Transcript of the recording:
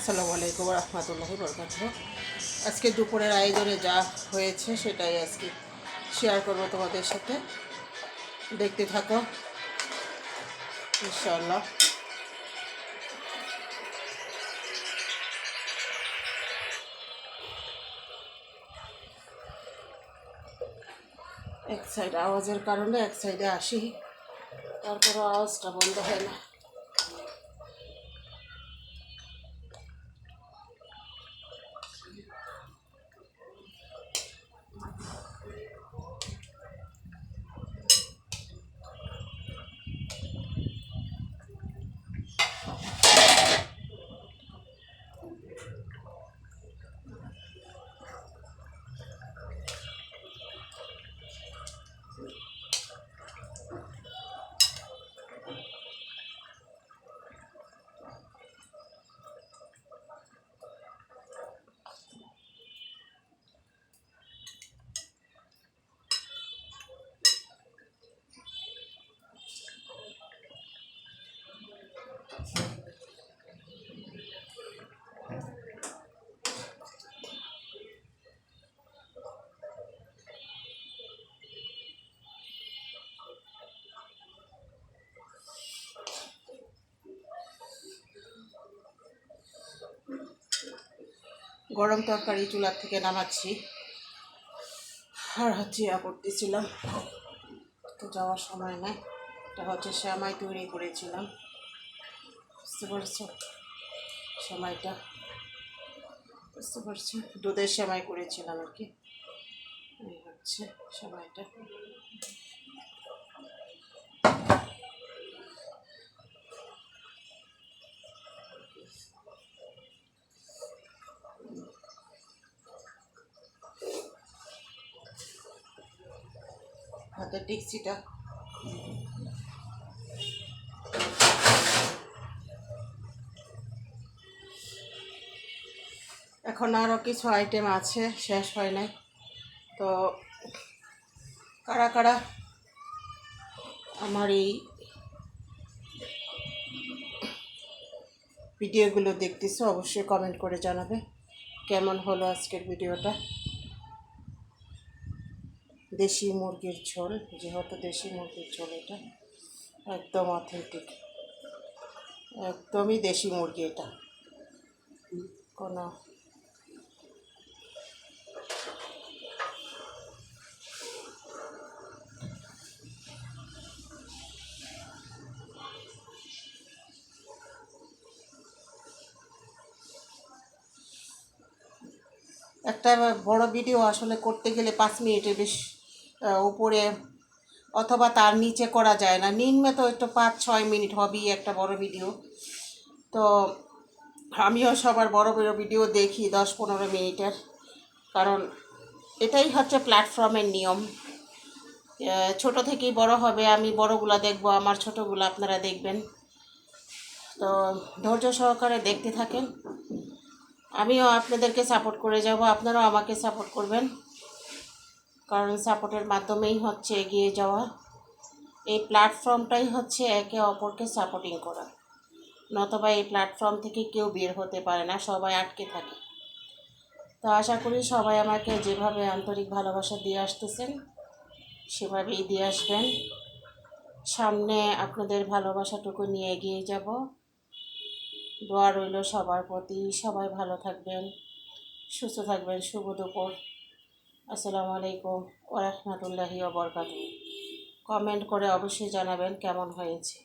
আসসালামু আলাইকুম রহমতুল্লাহি বরকাতুহ। আজকে দুপুরের আয়োজনে যা হয়েছে সেটাই আজকে শেয়ার করব তোমাদের সাথে, দেখতে থাকো ইনশাআল্লাহ। এক সাইড আওয়াজের কারণে এক সাইডে আসি, তারপরও আওয়াজটা বন্ধ হয় না। গরম তরকারি চুলার থেকে নামাচ্ছি, আর করতেছিলাম, তো যাওয়ার সময় নেই। এটা হচ্ছে সেমাই তৈরি করেছিলাম, বুঝতে পারছো? সেমাইটা বুঝতে পারছো, দুধের সেমাই করেছিলাম আর কি। এই হচ্ছে সেমাইটা। হাতের ডিক্সিটা এখন আরও কিছু আইটেম আছে, শেষ হয় নাই। তো কারা কারা আমার এই ভিডিওগুলো দেখতেছো অবশ্যই কমেন্ট করে জানাবে কেমন হলো আজকের ভিডিওটা। দেশি মুরগির ঝোল, যেহেতু দেশি মুরগির ঝোল, এটা একদম অথেন্টিক, একদমই দেশি মুরগি। এটা কোনো একটা বড় ভিডিও আসলে করতে গেলে 5 মিনিটের বেশি উপরে অথবা তার নিচে করা যায় না, নিম্নে তো একটু 5-6 মিনিট হবেই একটা বড় ভিডিও। তো আমিও সবার বড় বড় ভিডিও দেখি 10-15 মিনিটের, কারণ এটাই হচ্ছে প্ল্যাটফর্মের নিয়ম। ছোট থেকেই বড় হবে, আমি বড়গুলা দেখব, আমার ছোটগুলো আপনারা দেখবেন। তো ধৈর্য সহকারে দেখতে থাকেন, আমিও আপনাদেরকে সাপোর্ট করে যাব, আপনারাও আমাকে সাপোর্ট করবেন, কারণ সাপোর্টের মাধ্যমেই হচ্ছে এগিয়ে যাওয়া। এই প্ল্যাটফর্মটাই হচ্ছে একে অপরকে সাপোর্টিং করা, নতবা এই প্ল্যাটফর্ম থেকে কেউ বের হতে পারে না, সবাই আটকে থাকে। তো আশা করি সবাই আমাকে যেভাবে আন্তরিক ভালোবাসা দিয়ে আসতেছেন সেভাবেই দিয়ে আসবেন। সামনে আপনাদের ভালোবাসাটুকু নিয়ে এগিয়ে যাব। দোয়া রইল সবার প্রতি, সবাই ভালো থাকবেন, সুস্থ থাকবেন। শুভ দুপুর, আসসালামু আলাইকুম ওয়া রাহমাতুল্লাহি ওয়া বারাকাতুহু। কমেন্ট করে অবশ্যই জানাবেন কেমন হয়েছে।